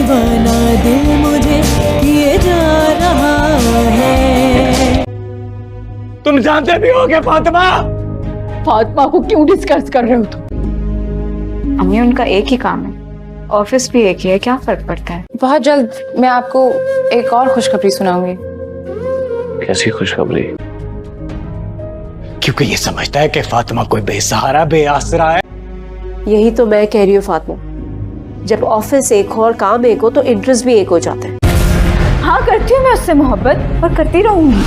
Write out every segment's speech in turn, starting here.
दीवाना दिल मुझे किए जा रहा है। तुम जानते भी हो कि फातिमा को क्यों डिस्कस कर रहे हो तुम? अम्मी उनका एक ही काम है, ऑफिस भी एक ही है, क्या फर्क पड़ता है? बहुत जल्द मैं आपको एक और खुशखबरी सुनाऊंगी। कैसी खुशखबरी? क्योंकि ये समझता है कि फातिमा कोई बेसहारा बेआसरा है। यही तो मैं कह रही हूँ फातिमा, जब ऑफिस एक हो और काम एक हो तो इंटरेस्ट भी एक हो जाता है। हाँ करती हूँ मैं उससे मोहब्बत और करती रहूंगी।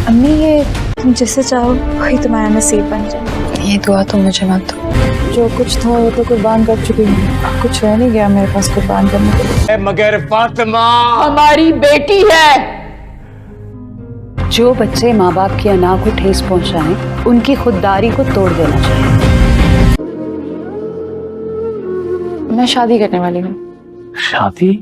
अम्मी ये तुम जिसे चाहो वही तुम्हारा नसीब बन जाए। ये दुआ तो मुझे मत दो। जो कुछ था वो तो कुर्बान कर चुकी हूँ, कुछ रह नहीं गया मेरे पास कुर्बान करने के लिए। मगर फातिमा हमारी बेटी है। जो बच्चे माँ बाप की अना को ठेस पहुंचाएं, उनकी खुददारी को तोड़ देना चाहिए। मैं शादी करने वाली हूँ। शादी?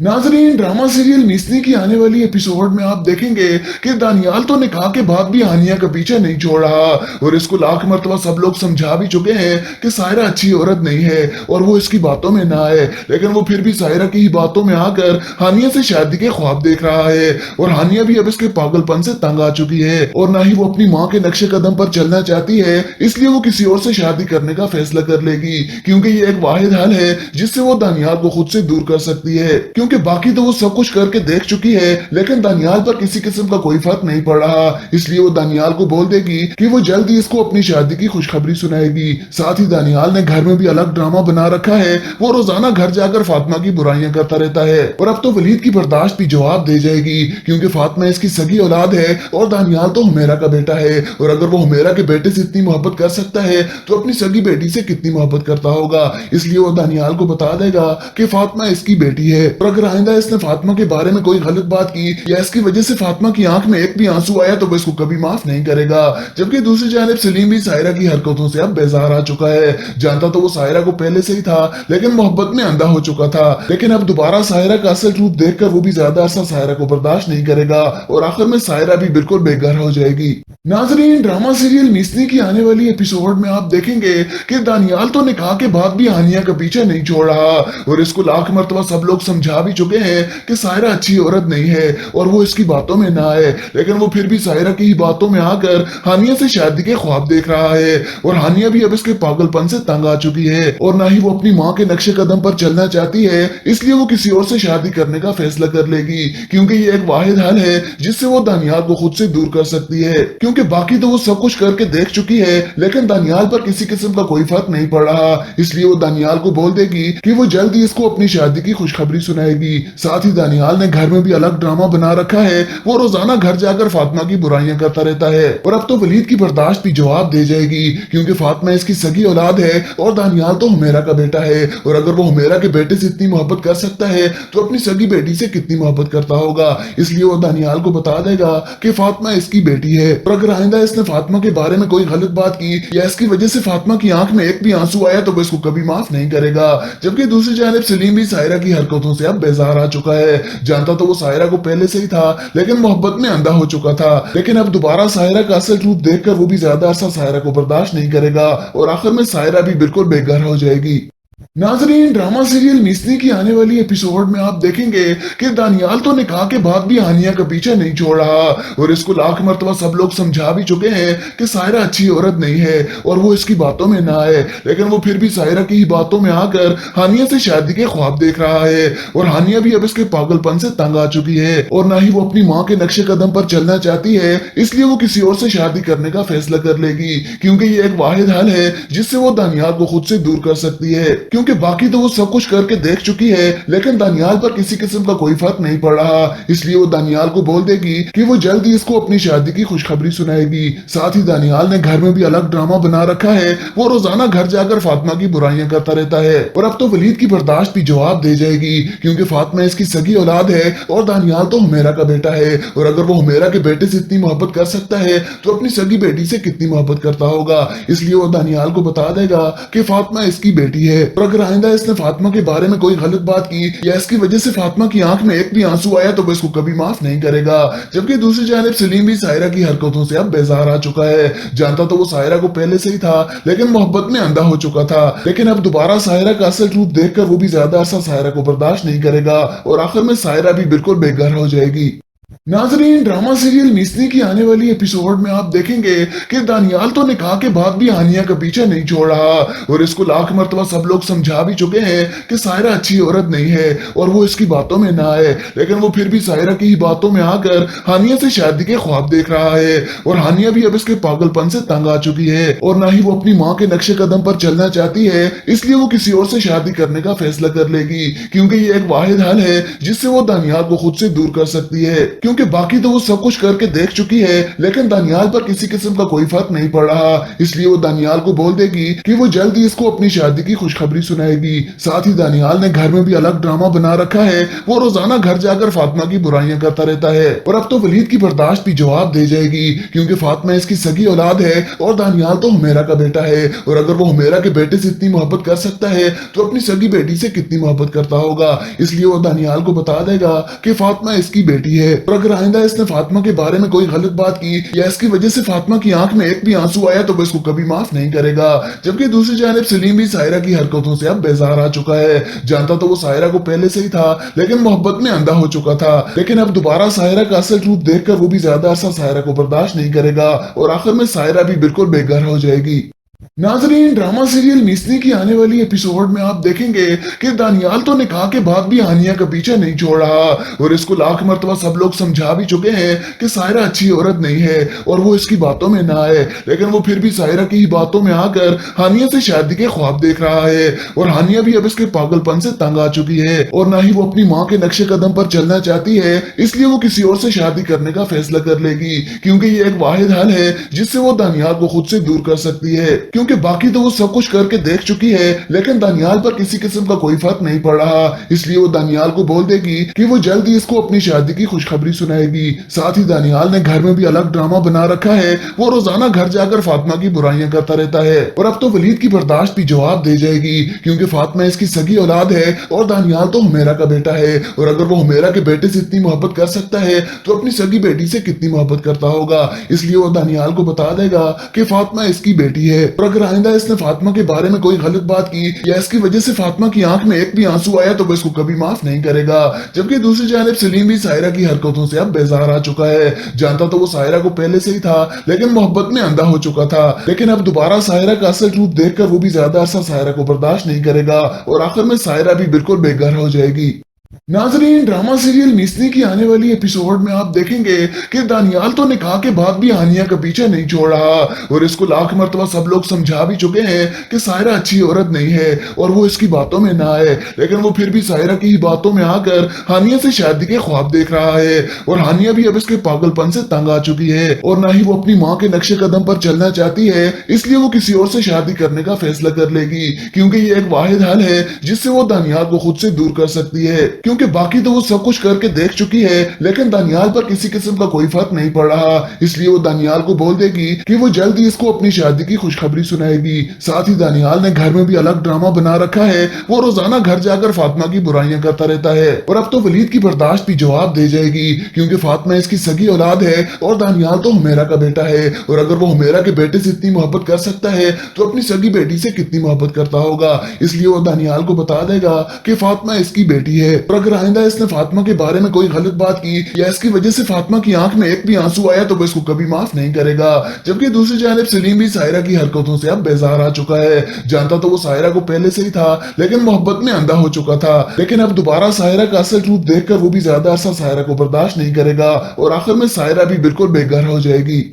नाजरीन, ड्रामा सीरियल मिसनी की आने वाली एपिसोड में आप देखेंगे कि दानियाल तो निकाह के बाद भी हानिया का पीछा नहीं छोड़ रहा और इसको लाख मर्तबा सब लोग समझा भी चुके हैं कि सायरा अच्छी औरत नहीं है और वो इसकी बातों में ना आए, लेकिन वो फिर भी सायरा की ही बातों में आकर हानिया से शादी के ख्वाब देख रहा है और हानिया भी अब इसके पागलपन से तंग आ चुकी है और ना ही वो अपनी माँ के नक्शे कदम पर चलना चाहती है, इसलिए वो किसी और से शादी करने का फैसला कर लेगी क्योंकि ये एक वाहिद हल है जिससे वो दानियाल को खुद से दूर कर सकती है। क्योंकि बाकी तो वो सब कुछ करके देख चुकी है लेकिन दानियाल पर किसी किस्म का कोई फर्क नहीं पड़ रहा, इसलिए वो दानियाल को बोल देगी कि वो जल्द ही इसको अपनी शादी की खुशखबरी सुनाएगी। साथ ही दानियाल ने घर में भी अलग ड्रामा बना रखा है, वो रोजाना घर जाकर फातिमा की बुराइयां करता रहता है और अब तो वलीद की बर्दाश्त भी जवाब दे जाएगी क्योंकि फातिमा इसकी सगी औलाद है और दानियाल तो हुमेरा का बेटा है और अगर वो हुमेरा के बेटे से इतनी मोहब्बत कर सकता है तो अपनी सगी बेटी से कितनी मोहब्बत करता होगा, इसलिए वो दानियाल को बता देगा कि फातिमा इसकी बेटी है और अगर आइंदा इसने फातिमा के बारे में कोई गलत बात की या इसकी वजह से फातिमा की आंख में एक भी आंसू आया तो वो इसको कभी माफ नहीं करेगा। जबकि दूसरी जानिब सलीम भी सायरा की हरकतों से अब बेजार आ चुका है, जानता तो वो सायरा को पहले से ही था लेकिन मोहब्बत में अंधा हो चुका था, लेकिन अब दोबारा सायरा का असल रूप देखकर वो भी ज्यादा अरसा सायरा को बर्दाश्त नहीं करेगा और आखिर में सायरा भी बिल्कुल बेघर हो जाएगी। नाजरीन, ड्रामा सीरियल मिसनी की आने वाली एपिसोड में आप देखेंगे कि दानियाल तो निकाह के बाद भी हानिया का पीछा नहीं छोड़ रहा और इसको लाख मर्तबा सब लोग समझा भी चुके हैं कि सायरा अच्छी औरत नहीं है और वो इसकी बातों में ना आए, लेकिन वो फिर भी सायरा की ही बातों में आकर हानिया से शादी के ख्वाब देख रहा है और हानिया भी अब इसके पागलपन से तंग आ चुकी है और ना ही वो अपनी माँ के नक्शे कदम पर चलना चाहती है, इसलिए वो किसी और से शादी करने का फैसला कर लेगी क्योंकि ये एक वाहिद हल है जिससे वो दानियाल को खुद से दूर कर सकती है। क्योंकि बाकी तो वो सब कुछ करके देख चुकी है लेकिन दानियाल पर किसी किस्म का कोई फर्क नहीं पड़ रहा, इसलिए वो दानियाल को बोल देगी कि वो जल्द ही इसको अपनी शादी की खुशखबरी सुनाएगी। साथ ही दानियाल ने घर में भी अलग ड्रामा बना रखा है, वो रोजाना घर जाकर फातिमा की बुराइयां करता रहता है और अब तो वलीद की बर्दाश्त भी जवाब दे जाएगी क्योंकि फातिमा इसकी सगी औलाद है और दानियाल तो हुमेरा का बेटा है और अगर वो हुमेरा के बेटे से इतनी मोहब्बत कर सकता है तो अपनी सगी बेटी से कितनी मोहब्बत करता होगा, इसलिए वो दानियाल को बता देगा कि फातिमा इसकी बेटी है और अगर आइंदा इसने फातिमा के बारे में कोई गलत बात की या इसकी वजह से फातिमा की आंख में एक भी आंसू आया तो वो इसको कभी माफ नहीं करेगा। जबकि दूसरी जानिब सलीम भी सायरा की हरकतों से अब बेजार आ चुका है, जानता तो वो सायरा को पहले से ही था लेकिन मोहब्बत में अंधा हो चुका था, लेकिन अब दोबारा सायरा का असल रूप देखकर वो भी ज्यादा अरसा सायरा को बर्दाश्त नहीं करेगा और आखिर में सायरा भी बिल्कुल बेघर हो जाएगी। नाजरीन, ड्रामा सीरियल मिसनी की आने वाली एपिसोड में आप देखेंगे कि दानियाल तो निकाह के बाद भी हानिया का पीछा नहीं छोड़ रहा और इसको लाख मर्तबा सब लोग समझा भी चुके हैं कि सायरा अच्छी औरत नहीं है और वो इसकी बातों में ना आए, लेकिन वो फिर भी सायरा की ही बातों में आकर हानिया से शादी के ख्वाब देख रहा है और हानिया भी अब इसके पागलपन से तंग आ चुकी है और ना ही वो अपनी माँ के नक्शे कदम पर चलना चाहती है, इसलिए वो किसी और से शादी करने का फैसला कर लेगी क्योंकि ये एक वाहिद हल है जिससे वो दानियाल को खुद से दूर कर सकती है। क्योंकि बाकी तो वो सब कुछ करके देख चुकी है लेकिन दानियाल पर किसी किस्म का कोई फर्क नहीं पड़ रहा, इसलिए वो दानियाल को बोल देगी कि वो जल्द ही इसको अपनी शादी की खुशखबरी सुनाएगी। साथ ही दानियाल ने घर में भी अलग ड्रामा बना रखा है, वो रोजाना घर जाकर फातिमा की बुराइयां करता रहता है और अब तो वलीद की बर्दाश्त भी जवाब दे जाएगी क्योंकि फातिमा इसकी सगी औलाद है और दानियाल तो हुमेरा का बेटा है और अगर वो हुमेरा के बेटे से इतनी मोहब्बत कर सकता है तो अपनी सगी बेटी से कितनी मोहब्बत करता होगा, इसलिए वो दानियाल को बता देगा कि फातिमा इसकी बेटी है और अगर आइंदा इसने फातिमा के बारे में कोई गलत बात की या इसकी वजह से फातिमा की आंख में एक भी आंसू आया तो वो इसको कभी माफ नहीं करेगा। जबकि दूसरी जानिब सलीम भी सायरा की हरकतों से अब बेजार आ चुका है। जानता तो वो सायरा को पहले से ही था, लेकिन मोहब्बत में अंधा हो चुका था। लेकिन अब दोबारा सायरा का असल रूप देखकर वो भी ज्यादा अरसा सायरा को बर्दाश्त नहीं करेगा और आखिर में सायरा भी बिल्कुल बेघर हो जाएगी। नाजरीन, ड्रामा सीरियल मिसनी की आने वाली एपिसोड में आप देखेंगे कि दानियाल तो निकाह के बाद भी हानिया का पीछा नहीं छोड़ रहा और इसको लाख मर्तबा सब लोग समझा भी चुके हैं कि सायरा अच्छी औरत नहीं है और वो इसकी बातों में ना आए, लेकिन वो फिर भी सायरा की ही बातों में आकर हानिया से शादी के ख्वाब देख रहा है। और हानिया भी अब इसके पागलपन से तंग आ चुकी है और ना ही वो अपनी माँ के नक्शे कदम पर चलना चाहती है, इसलिए वो किसी और से शादी करने का फैसला कर लेगी, क्योंकि ये एक वाहिद हल है जिससे वो दानियाल को खुद से दूर कर सकती है। क्योंकि बाकी तो वो सब कुछ करके देख चुकी है, लेकिन दानियाल पर किसी किस्म का कोई फर्क नहीं पड़ रहा, इसलिए वो दानियाल को बोल देगी कि वो जल्द ही इसको अपनी शादी की खुशखबरी सुनाएगी। साथ ही दानियाल ने घर में भी अलग ड्रामा बना रखा है, वो रोजाना घर जाकर फातिमा की बुराइयां करता रहता है। और अब तो वलीद की बर्दाश्त भी जवाब दे जाएगी, क्योंकि फातिमा इसकी सगी औलाद है और दानियाल तो हुमेरा का बेटा है, और अगर वो हुमेरा के बेटे से इतनी मोहब्बत कर सकता है तो अपनी सगी बेटी से कितनी मोहब्बत करता होगा। इसलिए वो दानियाल को बता देगा कि फातिमा इसकी बेटी है और अगर आइंदा इसने फातिमा के बारे में कोई गलत बात की या इसकी वजह से फातिमा की आंख में एक भी आंसू आया तो वो इसको कभी माफ नहीं करेगा। जबकि दूसरी जानिब सलीम भी सायरा की हरकतों से अब बेजार आ चुका है। जानता तो वो सायरा को पहले से ही था, लेकिन मोहब्बत में अंधा हो चुका था। लेकिन अब दोबारा सायरा का असल रूप देखकर वो भी ज्यादा अरसा सायरा को बर्दाश्त नहीं करेगा और आखिर में सायरा भी बिल्कुल बेघर हो जाएगी। नाजरीन, ड्रामा सीरियल मिसनी की आने वाली एपिसोड में आप देखेंगे कि दानियाल तो निकाह के बाद भी हानिया का पीछा नहीं छोड़ रहा और इसको लाख मर्तबा सब लोग समझा भी चुके हैं कि सायरा अच्छी औरत नहीं है और वो इसकी बातों में ना आए, लेकिन वो फिर भी सायरा की ही बातों में आकर हानिया से शादी के ख्वाब देख रहा है। और हानिया भी अब इसके पागलपन से तंग आ चुकी है और ना ही वो अपनी माँ के नक्शे कदम पर चलना चाहती है, इसलिए वो किसी और से शादी करने का फैसला कर लेगी, क्योंकि ये एक वाहिद हल है जिससे वो दानियाल को खुद से दूर कर सकती है। क्योंकि बाकी तो वो सब कुछ करके देख चुकी है, लेकिन दानियाल पर किसी किस्म का कोई फर्क नहीं पड़ रहा, इसलिए वो दानियाल को बोल देगी कि वो जल्द ही इसको अपनी शादी की खुशखबरी सुनाएगी। साथ ही दानियाल ने घर में भी अलग ड्रामा बना रखा है, वो रोजाना घर जाकर फातिमा की बुराइयां करता रहता है। और अब तो वलीद की बर्दाश्त भी जवाब दे जाएगी, क्योंकि फातिमा इसकी सगी औलाद है और दानियाल तो हुमेरा का बेटा है, और अगर वो हुमेरा के बेटे से इतनी मोहब्बत कर सकता है तो अपनी सगी बेटी से कितनी मोहब्बत करता होगा। इसलिए वो दानियाल को बता देगा कि फातिमा इसकी बेटी है और अगर आइंदा इसने फातिमा के बारे में कोई गलत बात की या इसकी वजह से फातिमा की आंख में एक भी आंसू आया तो वो इसको कभी माफ नहीं करेगा। जबकि दूसरी जानिब सलीम भी सायरा की हरकतों से अब बेजार आ चुका है। जानता तो वो सायरा को पहले से ही था, लेकिन मोहब्बत में अंधा हो चुका था। लेकिन अब दोबारा सायरा का असल रूप देखकर वो भी ज्यादा अरसा सायरा को बर्दाश्त नहीं करेगा और आखिर में सायरा भी बिल्कुल बेघर हो जाएगी। नाजरीन, ड्रामा सीरियल मिसनी की आने वाली एपिसोड में आप देखेंगे कि दानियाल तो निकाह के बाद भी हानिया का पीछा नहीं छोड़ रहा और इसको लाख मर्तबा सब लोग समझा भी चुके हैं कि सायरा अच्छी औरत नहीं है और वो इसकी बातों में ना आए, लेकिन वो फिर भी सायरा की ही बातों में आकर हानिया से शादी के ख्वाब देख रहा है। और हानिया भी अब इसके पागलपन से तंग आ चुकी है और ना ही वो अपनी माँ के नक्शे कदम पर चलना चाहती है, इसलिए वो किसी और से शादी करने का फैसला कर लेगी, क्योंकि ये एक वाहिद हल है जिससे वो दानियाल को खुद से दूर कर सकती है। क्योंकि बाकी तो वो सब कुछ करके देख चुकी है, लेकिन दानियाल पर किसी किस्म का कोई फर्क नहीं पड़ रहा, इसलिए वो दानियाल को बोल देगी कि वो जल्द ही इसको अपनी शादी की खुशखबरी सुनाएगी। साथ ही दानियाल ने घर में भी अलग ड्रामा बना रखा है, वो रोजाना घर जाकर फातिमा की बुराइयां करता रहता है। और अब तो वलीद की बर्दाश्त भी जवाब दे जाएगी, क्योंकि फातिमा इसकी सगी औलाद है और दानियाल तो हुमेरा का बेटा है, और अगर वो हुमेरा के बेटे से इतनी मोहब्बत कर सकता है तो अपनी सगी बेटी से कितनी मोहब्बत करता होगा। इसलिए वो दानियाल को बता देगा कि फातिमा इसकी बेटी है और अगर आइंदा इसने फातिमा के बारे में कोई गलत बात की या इसकी वजह से फातिमा की आंख में एक भी आंसू आया तो वो इसको कभी माफ नहीं करेगा। जबकि दूसरी जानिब सलीम भी सायरा की हरकतों से अब बेजार आ चुका है। जानता तो वो सायरा को पहले से ही था, लेकिन मोहब्बत में अंधा हो चुका था। लेकिन अब दोबारा सायरा का असल रूप देखकर वो भी ज्यादा अरसा सायरा को बर्दाश्त नहीं करेगा और आखिर में सायरा भी बिल्कुल बेघर हो जाएगी।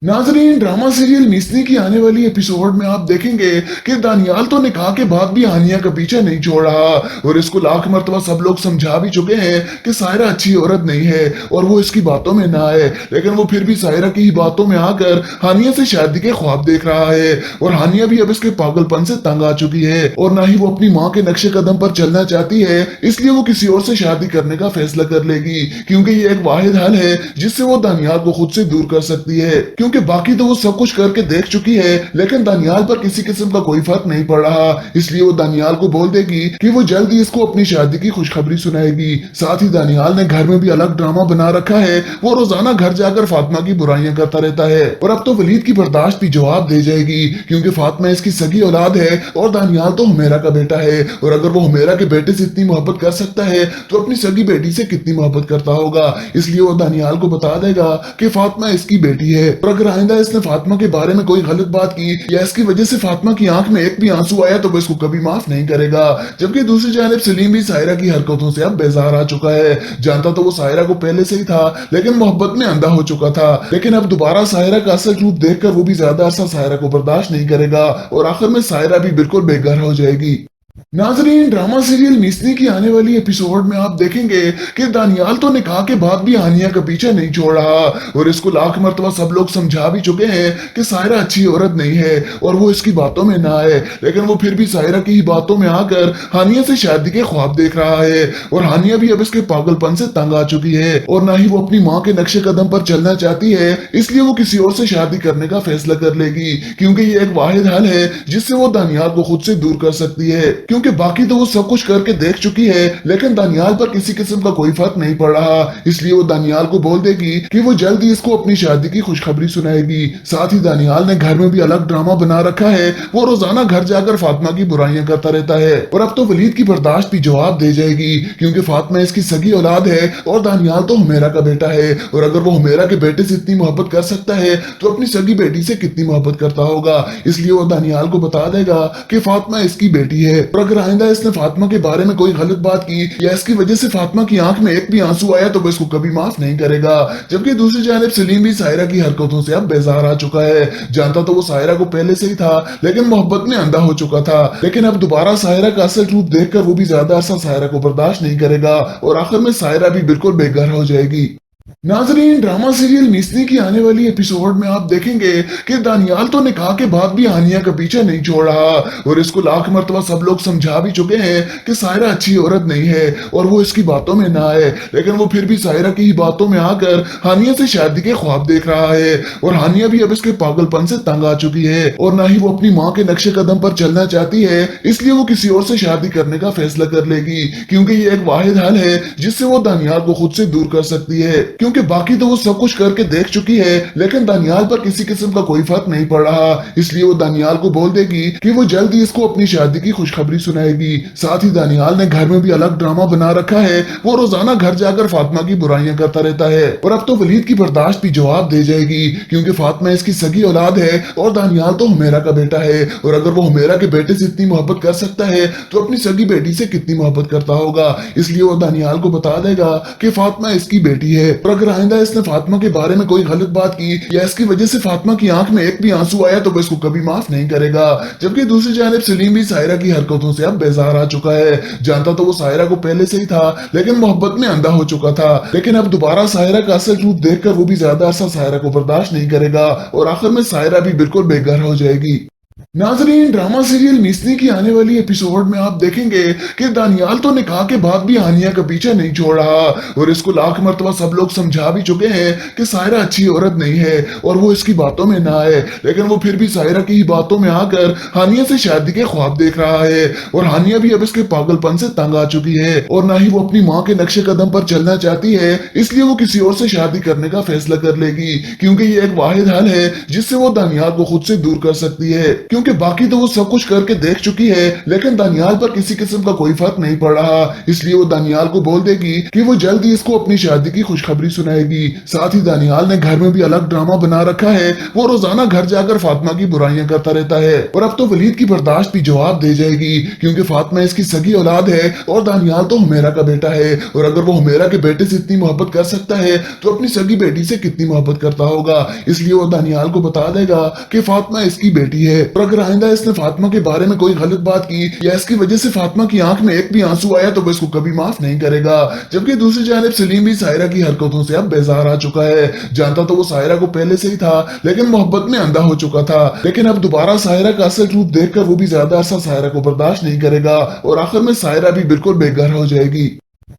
नाजरीन, ड्रामा सीरियल मिसनी की आने वाली एपिसोड में आप देखेंगे कि दानियाल तो निकाह के बाद भी हानिया का पीछा नहीं छोड़ रहा और इसको लाख मर्तबा सब लोग समझा भी चुके हैं कि सायरा अच्छी औरत नहीं है और वो इसकी बातों में ना आए, लेकिन वो फिर भी सायरा की ही बातों में आकर हानिया से शादी के ख्वाब देख रहा है। और हानिया भी अब इसके पागलपन से तंग आ चुकी है और ना ही वो अपनी माँ के नक्शे कदम पर चलना चाहती है, इसलिए वो किसी और से शादी करने का फैसला कर लेगी, क्योंकि ये एक वाहिद हल है जिससे वो दानियाल को खुद से दूर कर सकती है। क्योंकि बाकी तो वो सब कुछ करके देख चुकी है, लेकिन दानियाल पर किसी किस्म का कोई फर्क नहीं पड़ रहा। इसलिए वो दानियाल को बोल देगी कि वो जल्द ही इसको अपनी शादी की खुशखबरी सुनाएगी। साथ ही दानियाल ने घर में भी अलग ड्रामा बना रखा है, वो रोजाना घर जाकर फातिमा की बुराइयां करता रहता है। और अब तो वलीद की बर्दाश्त भी जवाब दे जाएगी, क्योंकि फातिमा इसकी सगी औलाद है और दानियाल तो हुमेरा का बेटा है। और अगर वो हुमेरा के बेटे से इतनी मोहब्बत कर सकता है तो अपनी सगी बेटी से कितनी मोहब्बत करता होगा। इसलिए वो दानियाल को बता देगा कि फातिमा इसकी बेटी है, और अगर आइंदा इसने फातिमा के बारे में कोई गलत बात की या इसकी वजह से फातिमा की आंख में एक भी आंसू आया तो वो इसको कभी माफ नहीं करेगा। जबकि दूसरी जानिब सलीम भी सायरा की हरकतों से अब बेजार आ चुका है। जानता तो वो सायरा को पहले से ही था, लेकिन मोहब्बत में अंधा हो चुका था। लेकिन अब दोबारा सायरा का असल रूप देखकर वो भी ज्यादा अरसा सायरा को बर्दाश्त नहीं करेगा, और आखिर में सायरा भी बिल्कुल बेघर हो जाएगी। नाजरीन, ड्रामा सीरियल मिसनी की आने वाली एपिसोड में आप देखेंगे कि दानियाल तो निकाह के बाद भी हानिया का पीछा नहीं छोड़ रहा, और इसको लाख मर्तबा सब लोग समझा भी चुके हैं कि सायरा अच्छी औरत नहीं है और वो इसकी बातों में ना आए, लेकिन वो फिर भी सायरा की ही बातों में आकर हानिया से शादी के ख्वाब देख रहा है। और हानिया भी अब इसके पागलपन से तंग आ चुकी है, और ना ही वो अपनी माँ के नक्शे कदम पर चलना चाहती है। इसलिए वो किसी और से शादी करने का फैसला कर लेगी, क्योंकि ये एक वाहिद हल है जिससे वो दानियाल को खुद से दूर कर सकती है। क्योंकि बाकी तो वो सब कुछ करके देख चुकी है, लेकिन दानियाल पर किसी किस्म का कोई फर्क नहीं पड़ रहा। इसलिए वो दानियाल को बोल देगी कि वो जल्द ही इसको अपनी शादी की खुशखबरी सुनाएगी। साथ ही दानियाल ने घर में भी अलग ड्रामा बना रखा है, वो रोजाना घर जाकर फातिमा की बुराइयां करता रहता है। और अब तो वलीद की बर्दाश्त भी जवाब दे जाएगी, क्योंकि फातिमा इसकी सगी औलाद है और दानियाल तो हुमेरा का बेटा है। और अगर वो हुमेरा के बेटे से इतनी मोहब्बत कर सकता है तो अपनी सगी बेटी से कितनी मोहब्बत करता होगा। इसलिए वो दानियाल को बता देगा कि फातिमा इसकी बेटी है, और अगर आइंदा इसने फातिमा के बारे में कोई गलत बात की या इसकी वजह से फातिमा की आंख में एक भी आंसू आया तो वो इसको कभी माफ नहीं करेगा। जबकि दूसरी जानिब सलीम भी सायरा की हरकतों से अब बेजार आ चुका है। जानता तो वो सायरा को पहले से ही था, लेकिन मोहब्बत में अंधा हो चुका था। लेकिन अब दोबारा सायरा का असल रूप देखकर वो भी ज्यादा अरसा सायरा को बर्दाश्त नहीं करेगा, और आखिर में सायरा भी बिल्कुल बेघर हो जाएगी। नाजरीन, ड्रामा सीरियल मिसनी की आने वाली एपिसोड में आप देखेंगे कि दानियाल तो निकाह के बाद भी हानिया का पीछा नहीं छोड़ रहा, और इसको लाख मर्तबा सब लोग समझा भी चुके हैं कि सायरा अच्छी औरत नहीं है और वो इसकी बातों में ना आए, लेकिन वो फिर भी सायरा की ही बातों में आकर हानिया से शादी के ख्वाब देख रहा है। और हानिया भी अब इसके पागलपन से तंग आ चुकी है, और ना ही वो अपनी माँ के नक्शे कदम पर चलना चाहती है। इसलिए वो किसी और से शादी करने का फैसला कर लेगी, क्योंकि ये एक वाहिद हल है जिससे वो दानियाल को खुद से दूर कर सकती है। क्योंकि बाकी तो वो सब कुछ करके देख चुकी है, लेकिन दानियाल पर किसी किस्म का कोई फर्क नहीं पड़ रहा। इसलिए वो दानियाल को बोल देगी कि वो जल्द ही इसको अपनी शादी की खुशखबरी सुनाएगी। साथ ही दानियाल ने घर में भी अलग ड्रामा बना रखा है, वो रोजाना घर जाकर फातिमा की बुराइयां करता रहता है। और अब तो वलीद की बर्दाश्त भी जवाब दे जाएगी, क्योंकि फातिमा इसकी सगी औलाद है और दानियाल तो हुमेरा का बेटा है। और अगर वो हुमेरा के बेटे से इतनी मोहब्बत कर सकता है तो अपनी सगी बेटी से कितनी मोहब्बत करता होगा। इसलिए वो दानियाल को बता देगा कि फातिमा इसकी बेटी है, और अगर आइंदा इसने फातिमा के बारे में कोई गलत बात की या इसकी वजह से फातिमा की आंख में एक भी आंसू आया तो वो इसको कभी माफ नहीं करेगा। जबकि दूसरी जानिब सलीम भी सायरा की हरकतों से अब बेजार आ चुका है। जानता तो वो सायरा को पहले से ही था, लेकिन मोहब्बत में अंधा हो चुका था। लेकिन अब दोबारा सायरा का असल रूप देखकर वो भी ज्यादा अरसा सायरा को बर्दाश्त नहीं करेगा, और आखिर में सायरा भी बिल्कुल बेघर हो जाएगी। नाजरीन, ड्रामा सीरियल मिसनी की आने वाली एपिसोड में आप देखेंगे कि दानियाल तो निकाह के बाद भी हानिया का पीछा नहीं छोड़ रहा, और इसको लाख मर्तबा सब लोग समझा भी चुके हैं कि सायरा अच्छी औरत नहीं है और वो इसकी बातों में ना आए, लेकिन वो फिर भी सायरा की ही बातों में आकर हानिया से शादी के ख्वाब देख रहा है। और हानिया भी अब इसके पागलपन से तंग आ चुकी है, और ना ही वो अपनी माँ के नक्शे कदम पर चलना चाहती है। इसलिए वो किसी और से शादी करने का फैसला कर लेगी, क्योंकि ये एक वाहिद हल है जिससे वो दानियाल को खुद से दूर कर सकती है। क्योंकि बाकी तो वो सब कुछ करके देख चुकी है, लेकिन दानियाल पर किसी किस्म का कोई फर्क नहीं पड़ रहा। इसलिए वो दानियाल को बोल देगी कि वो जल्द ही इसको अपनी शादी की खुशखबरी सुनाएगी। साथ ही दानियाल ने घर में भी अलग ड्रामा बना रखा है, वो रोजाना घर जाकर फातिमा की बुराइयां करता रहता है। और अब तो वलीद की बर्दाश्त भी जवाब दे जाएगी, क्योंकि फातिमा इसकी सगी औलाद है और दानियाल तो हुमेरा का बेटा है। और अगर वो हुमेरा के बेटे से इतनी मोहब्बत कर सकता है तो अपनी सगी बेटी से कितनी मोहब्बत करता होगा। इसलिए वो दानियाल को बता देगा कि फातिमा इसकी बेटी है, और अगर आइंदा इसने फातिमा के बारे में कोई गलत बात की या इसकी वजह से फातिमा की आंख में एक भी आंसू आया तो वो इसको कभी माफ नहीं करेगा। जबकि दूसरी जानिब सलीम भी सायरा की हरकतों से अब बेजार आ चुका है। जानता तो वो सायरा को पहले से ही था, लेकिन मोहब्बत में अंधा हो चुका था। लेकिन अब दोबारा सायरा का असल रूप देखकर वो भी ज्यादा अरसा सायरा को बर्दाश्त नहीं करेगा, और आखिर में सायरा भी बिल्कुल बेघर हो जाएगी।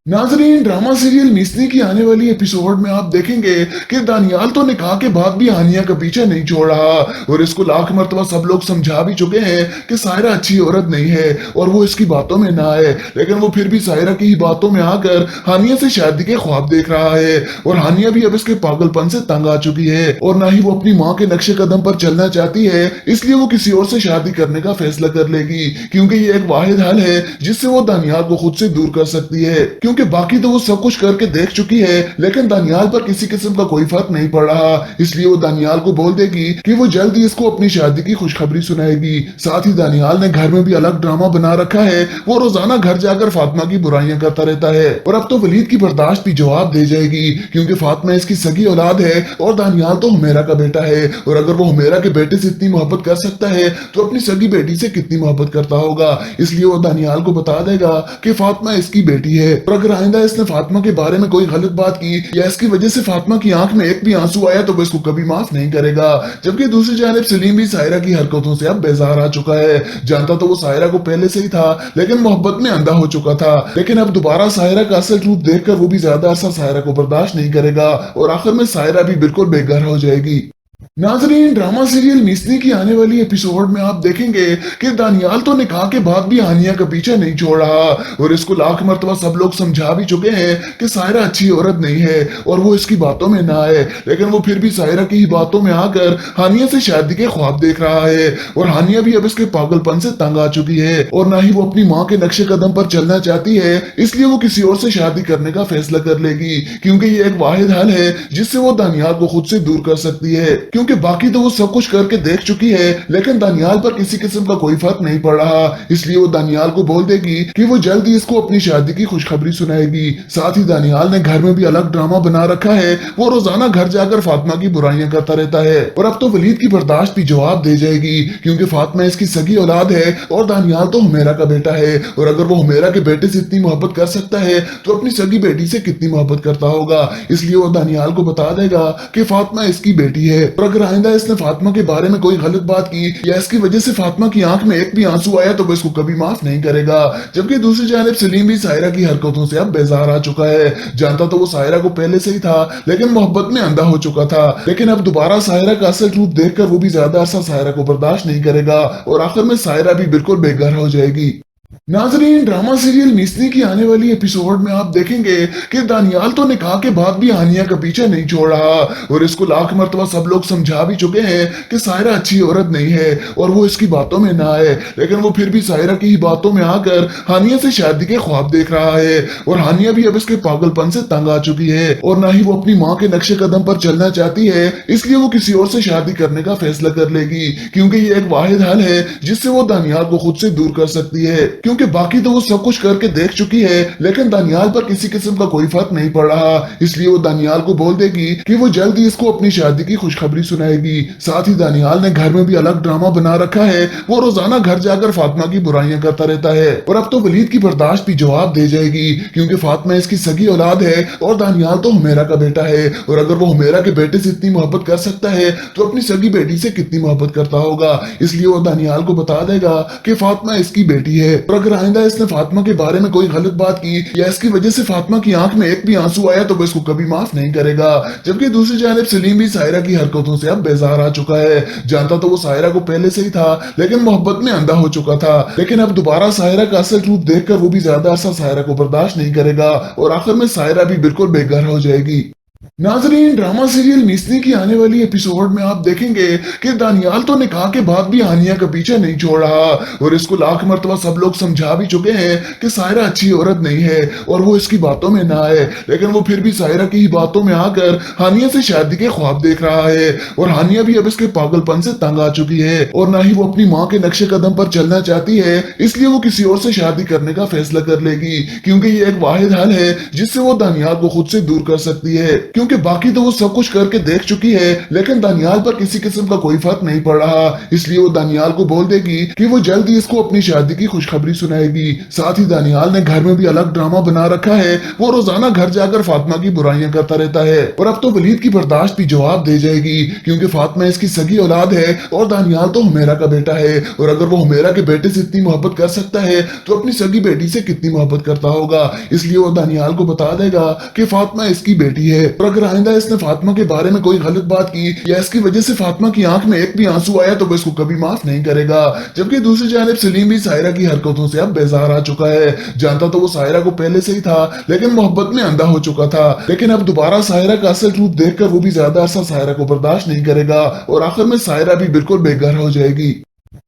नाजरीन, ड्रामा सीरियल मिसनी की आने वाली एपिसोड में आप देखेंगे कि दानियाल तो निकाह के बाद भी हानिया का पीछा नहीं छोड़ रहा और इसको लाख मर्तबा सब लोग समझा भी चुके हैं कि सायरा अच्छी औरत नहीं है और वो इसकी बातों में ना आए, लेकिन वो फिर भी सायरा की ही बातों में आकर हानिया से शादी के ख्वाब देख रहा है और हानिया भी अब इसके पागलपन से तंग आ चुकी है और ना ही वो अपनी माँ के नक्शे कदम पर चलना चाहती है, इसलिए वो किसी और से शादी करने का फैसला कर लेगी क्योंकि ये एक वाहिद हल है जिससे वो दानियाल को खुद से दूर कर सकती है, क्योंकि बाकी तो वो सब कुछ करके देख चुकी है लेकिन दानियाल पर किसी किस्म का कोई फर्क नहीं पड़ रहा, इसलिए वो दानियाल को बोल देगी कि वो जल्द ही इसको अपनी शादी की खुशखबरी सुनाएगी। साथ ही दानियाल ने घर में भी अलग ड्रामा बना रखा है, वो रोजाना घर जाकर फातिमा की बुराइयां करता रहता है और अब तो वलीद की बर्दाश्त भी जवाब दे जाएगी क्योंकि फातिमा इसकी सगी औलाद है और दानियाल तो हुमेरा का बेटा है और अगर वो हुमेरा के बेटे से इतनी मोहब्बत कर सकता है तो अपनी सगी बेटी से कितनी मोहब्बत करता होगा, इसलिए वो दानियाल को बता देगा कि फातिमा इसकी बेटी है और अगर आइंदा इसने फातिमा के बारे में कोई गलत बात की या इसकी वजह से फातिमा की आंख में एक भी आंसू आया तो वो इसको कभी माफ नहीं करेगा। जबकि दूसरी जानिब सलीम भी सायरा की हरकतों से अब बेजार आ चुका है, जानता तो वो सायरा को पहले से ही था लेकिन मोहब्बत में अंधा हो चुका था, लेकिन अब दोबारा सायरा का असल रूप देखकर वो भी ज्यादा अरसा सायरा को बर्दाश्त नहीं करेगा और आखिर में सायरा भी बिल्कुल बेघर हो जाएगी। नाजरीन, ड्रामा सीरियल मिसनी की आने वाली एपिसोड में आप देखेंगे कि दानियाल तो निकाह के बाद भी हानिया का पीछा नहीं छोड़ रहा और इसको लाख मर्तबा सब लोग समझा भी चुके हैं कि सायरा अच्छी औरत नहीं है और वो इसकी बातों में ना आए, लेकिन वो फिर भी सायरा की ही बातों में आकर हानिया से शादी के ख्वाब देख रहा है और हानिया भी अब इसके पागलपन से तंग आ चुकी है और ना ही वो अपनी माँ के नक्शे कदम पर चलना चाहती है, इसलिए वो किसी और से शादी करने का फैसला कर लेगी क्योंकि ये एक वाहिद हल है जिससे वो दानियाल को खुद से दूर कर सकती है, क्योंकि बाकी तो वो सब कुछ करके देख चुकी है लेकिन दानियाल पर किसी किस्म का कोई फर्क नहीं पड़ रहा, इसलिए वो दानियाल को बोल देगी कि वो जल्द ही इसको अपनी शादी की खुशखबरी सुनाएगी। साथ ही दानियाल ने घर में भी अलग ड्रामा बना रखा है, वो रोजाना घर जाकर फातिमा की बुराइयां करता रहता है और अब तो वलीद की बर्दाश्त भी जवाब दे जाएगी क्योंकि फातिमा इसकी सगी औलाद है और दानियाल तो हुमेरा का बेटा है और अगर वो हुमेरा के बेटे से इतनी मोहब्बत कर सकता है तो अपनी सगी बेटी से कितनी मोहब्बत करता होगा, इसलिए वो दानियाल को बता देगा कि फातिमा इसकी बेटी है और अगर आइंदा इसने फातिमा के बारे में कोई गलत बात की या इसकी वजह से फातिमा की आंख में एक भी आंसू आया तो वो इसको कभी माफ नहीं करेगा। जबकि दूसरी जानिब सलीम भी सायरा की हरकतों से अब बेजार आ चुका है, जानता तो वो सायरा को पहले से ही था लेकिन मोहब्बत में अंधा हो चुका था, लेकिन अब दोबारा सायरा का असल रूप देखकर वो भी ज्यादा अरसा सायरा को बर्दाश्त नहीं करेगा और आखिर में सायरा भी बिल्कुल बेघर हो जाएगी। नाजरीन, ड्रामा सीरियल मिसनी की आने वाली एपिसोड में आप देखेंगे कि दानियाल तो निकाह के बाद भी हानिया का पीछा नहीं छोड़ रहा और इसको लाख मर्तबा सब लोग समझा भी चुके हैं कि सायरा अच्छी औरत नहीं है और वो इसकी बातों में ना आए, लेकिन वो फिर भी सायरा की ही बातों में आकर हानिया से शादी के ख्वाब देख रहा है और हानिया भी अब इसके पागलपन से तंग आ चुकी है और ना ही वो अपनी माँ के नक्शे कदम पर चलना चाहती है, इसलिए वो किसी और से शादी करने का फैसला कर लेगी क्योंकि ये एक वाहिद हल है जिससे वो दानियाल को खुद से दूर कर सकती है, क्योंकि बाकी तो वो सब कुछ करके देख चुकी है लेकिन दानियाल पर किसी किस्म का कोई फर्क नहीं पड़ रहा, इसलिए वो दानियाल को बोल देगी कि वो जल्द ही इसको अपनी शादी की खुशखबरी सुनाएगी। साथ ही दानियाल ने घर में भी अलग ड्रामा बना रखा है, वो रोजाना घर जाकर फातिमा की बुराइयां करता रहता है और अब तो वलीद की बर्दाश्त भी जवाब दे जाएगी क्योंकि फातिमा इसकी सगी औलाद है और दानियाल तो हुमेरा का बेटा है और अगर वो हुमेरा के बेटे से इतनी मोहब्बत कर सकता है तो अपनी सगी बेटी से कितनी मोहब्बत करता होगा, इसलिए वो दानियाल को बता देगा कि फातिमा इसकी बेटी है और अगर आइंदा इसने फातिमा के बारे में कोई गलत बात की या इसकी वजह से फातिमा की आंख में एक भी आंसू आया तो वो इसको कभी माफ नहीं करेगा। जबकि दूसरी जानिब सलीम भी सायरा की हरकतों से अब बेजार आ चुका है, जानता तो वो सायरा को पहले से ही था लेकिन मोहब्बत में अंधा हो चुका था, लेकिन अब दोबारा सायरा का असल रूप देखकर वो भी ज्यादा अरसा सायरा को बर्दाश्त नहीं करेगा और आखिर में सायरा भी बिल्कुल बेघर हो जाएगी। नाजरीन, ड्रामा सीरियल मिसनी की आने वाली एपिसोड में आप देखेंगे कि दानियाल तो निकाह के बाद भी हानिया का पीछा नहीं छोड़ रहा और इसको लाख मर्तबा सब लोग समझा भी चुके हैं कि सायरा अच्छी औरत नहीं है और वो इसकी बातों में ना आए, लेकिन वो फिर भी सायरा की ही बातों में आकर हानिया से शादी के ख्वाब देख रहा है और हानिया भी अब इसके पागलपन से तंग आ चुकी है और ना ही वो अपनी माँ के नक्शे कदम पर चलना चाहती है, इसलिए वो किसी और से शादी करने का फैसला कर लेगी क्योंकि ये एक वाहिद हल है जिससे वो दानियाल को खुद से दूर कर सकती है, क्योंकि बाकी तो वो सब कुछ करके देख चुकी है, लेकिन दानियाल पर किसी किस्म का कोई फर्क नहीं पड़ रहा। इसलिए वो दानियाल को बोल देगी कि वो जल्द ही इसको अपनी शादी की खुशखबरी सुनाएगी। साथ ही दानियाल ने घर में भी अलग ड्रामा बना रखा है। वो रोजाना घर जाकर फातिमा की बुराइयां करता रहता है और अब तो वलीद की बर्दाश्त भी जवाब दे जाएगी, क्योंकि फातिमा इसकी सगी औलाद है और दानियाल तो हुमेरा का बेटा है। और अगर वो हुमेरा के बेटे से इतनी मोहब्बत कर सकता है तो अपनी सगी बेटी से कितनी मोहब्बत करता होगा। इसलिए वो दानियाल को बता देगा कि फातिमा इसकी बेटी है, और अगर आइंदा इसने फातिमा के बारे में कोई गलत बात की या इसकी वजह से फातिमा की आंख में एक भी आंसू आया तो वो इसको कभी माफ नहीं करेगा। जबकि दूसरी जानिब सलीम भी सायरा की हरकतों से अब बेजार आ चुका है। जानता तो वो सायरा को पहले से ही था, लेकिन मोहब्बत में अंधा हो चुका था। लेकिन अब दोबारा सायरा का असल रूप देखकर वो भी ज्यादा अरसा सायरा को बर्दाश्त नहीं करेगा और आखिर में सायरा भी बिल्कुल बेघर हो जाएगी।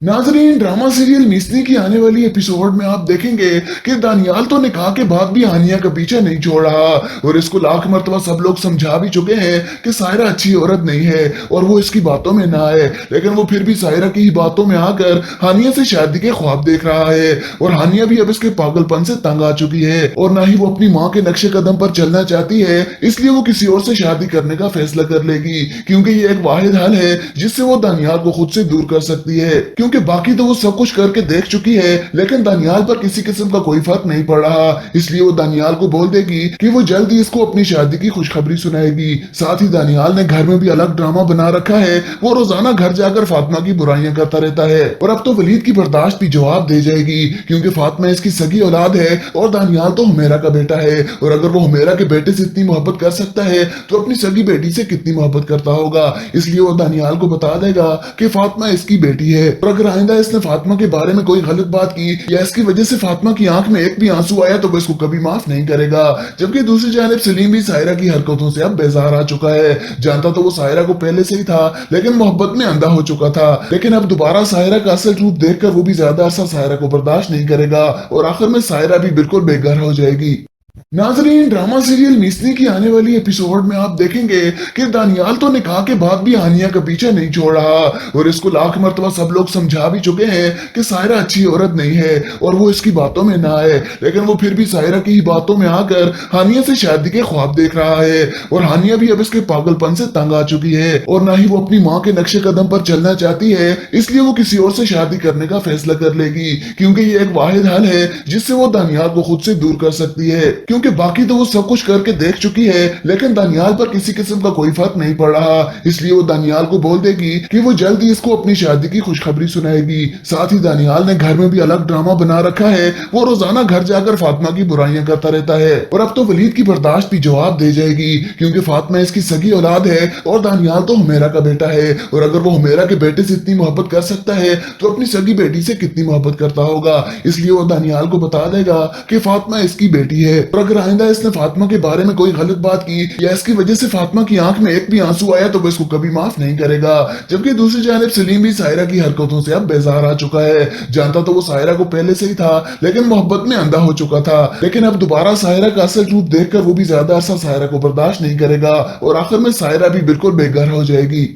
नाजरीन, ड्रामा सीरियल मिसनी की आने वाली एपिसोड में आप देखेंगे कि दानियाल तो निकाह के बाद भी हानिया का पीछा नहीं छोड़ रहा और इसको लाख मर्तबा सब लोग समझा भी चुके हैं कि सायरा अच्छी औरत नहीं है और वो इसकी बातों में ना आए, लेकिन वो फिर भी सायरा की ही बातों में आकर हानिया से शादी के ख्वाब देख रहा है। और हानिया भी अब इसके पागलपन से तंग आ चुकी है और ना ही वो अपनी माँ के नक्शे कदम पर चलना चाहती है। इसलिए वो किसी और से शादी करने का फैसला कर लेगी, क्योंकि ये एक वाहिद हल है जिससे वो दानियाल को खुद से दूर कर सकती है। क्योंकि बाकी तो वो सब कुछ करके देख चुकी है, लेकिन दानियाल पर किसी किस्म का कोई फर्क नहीं पड़ रहा। इसलिए वो दानियाल को बोल देगी कि वो जल्द ही इसको अपनी शादी की खुशखबरी सुनाएगी। साथ ही दानियाल ने घर में भी अलग ड्रामा बना रखा है। वो रोजाना घर जाकर फातिमा की बुराइयां करता रहता है और अब तो वलीद की बर्दाश्त भी जवाब दे जाएगी, क्योंकि फातिमा इसकी सगी औलाद है और दानियाल तो हुमेरा का बेटा है। और अगर वो हुमेरा के बेटे से इतनी मोहब्बत कर सकता है तो अपनी सगी बेटी से कितनी मोहब्बत करता होगा। इसलिए वो दानियाल को बता देगा कि फातिमा इसकी बेटी है, और अगर आइंदा इसने फातिमा के बारे में कोई गलत बात की या इसकी वजह से फातिमा की आंख में एक भी आंसू आया तो वो इसको कभी माफ नहीं करेगा। जबकि दूसरी जानिब सलीम भी सायरा की हरकतों से अब बेजार आ चुका है। जानता तो वो सायरा को पहले से ही था, लेकिन मोहब्बत में अंधा हो चुका था। लेकिन अब दोबारा सायरा का असल रूप देखकर वो भी ज्यादा अरसा सायरा को बर्दाश्त नहीं करेगा और आखिर में सायरा भी बिल्कुल बेघर हो जाएगी। नाजरीन, ड्रामा सीरियल मिसनी की आने वाली एपिसोड में आप देखेंगे कि दानियाल तो निकाह के बाद भी हानिया का पीछा नहीं छोड़ रहा और इसको लाख मर्तबा सब लोग समझा भी चुके हैं कि सायरा अच्छी औरत नहीं है और वो इसकी बातों में ना आए, लेकिन वो फिर भी सायरा की ही बातों में आकर हानिया से शादी के ख्वाब देख रहा है। और हानिया भी अब इसके पागलपन से तंग आ चुकी है और ना ही वो अपनी माँ के नक्शे कदम पर चलना चाहती है। इसलिए वो किसी और से शादी करने का फैसला कर लेगी, क्योंकि ये एक वाहिद हल है जिससे वो दानियाल को खुद से दूर कर सकती है। क्योंकि बाकी तो वो सब कुछ करके देख चुकी है, लेकिन दानियाल पर किसी किस्म का कोई फर्क नहीं पड़ रहा। इसलिए वो दानियाल को बोल देगी कि वो जल्द ही इसको अपनी शादी की खुशखबरी सुनाएगी। साथ ही दानियाल ने घर में भी अलग ड्रामा बना रखा है। वो रोजाना घर जाकर फातिमा की बुराइयां करता रहता है और अब तो वलीद की बर्दाश्त भी जवाब दे जाएगी, क्योंकि फातिमा इसकी सगी औलाद है और दानियाल तो हुमेरा का बेटा है। और अगर वो हुमेरा के बेटे से इतनी मोहब्बत कर सकता है तो अपनी सगी बेटी से कितनी मोहब्बत करता होगा। इसलिए वो दानियाल को बता देगा कि फातिमा इसकी बेटी है, और अगर आइंदा इसने फातिमा के बारे में कोई गलत बात की या इसकी वजह से फातिमा की आंख में एक भी आंसू आया तो वो इसको कभी माफ नहीं करेगा। जबकि दूसरी जानिब सलीम भी सायरा की हरकतों से अब बेजार आ चुका है। जानता तो वो सायरा को पहले से ही था, लेकिन मोहब्बत में अंधा हो चुका था। लेकिन अब दोबारा सायरा का असल रूप देखकर वो भी ज्यादा अरसा सायरा को बर्दाश्त नहीं करेगा और आखिर में सायरा भी बिल्कुल बेघर हो जाएगी।